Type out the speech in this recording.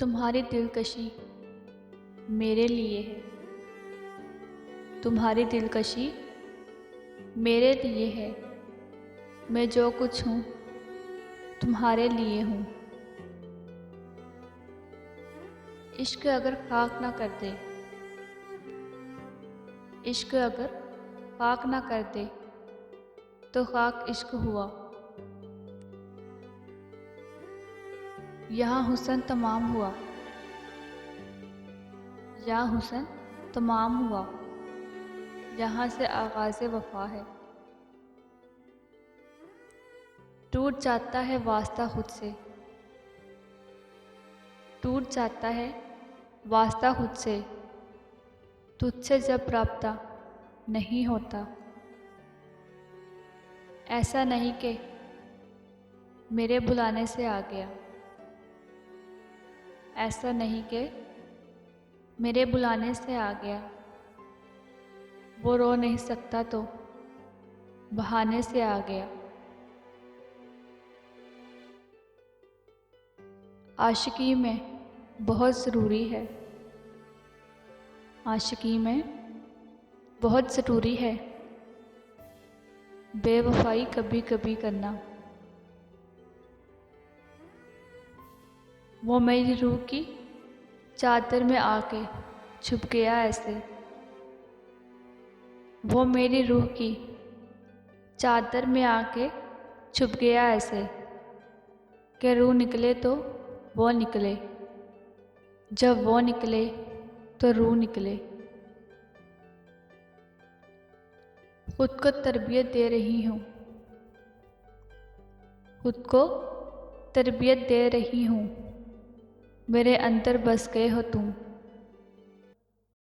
तुम्हारी दिलकशी मेरे लिए है, तुम्हारी दिलकशी मेरे लिए है। मैं जो कुछ हूँ तुम्हारे लिए हूँ। इश्क अगर खाक ना कर दे, इश्क अगर खाक ना कर दे तो खाक इश्क हुआ। यहाँ हुस्न तमाम हुआ, यहाँ हुस्न तमाम हुआ, यहाँ से आगाज़े वफ़ा है। टूट जाता है वास्ता खुद से, टूट जाता है वास्ता खुद से, तुझसे जब राब्ता नहीं होता। ऐसा नहीं कि मेरे बुलाने से आ गया, ऐसा नहीं कि मेरे बुलाने से आ गया। वो रो नहीं सकता तो बहाने से आ गया। आशिकी में बहुत ज़रूरी है, आशिकी में बहुत ज़रूरी है बेवफाई कभी कभी करना। वो मेरी रूह की चादर में आके छुप गया ऐसे, वो मेरी रूह की चादर में आके छुप गया ऐसे कि रूह निकले तो वो निकले, जब वो निकले तो रूह निकले। खुद को तरबियत दे रही हूँ, खुद को तरबियत दे रही हूँ। मेरे अंदर बस गए हो तुम।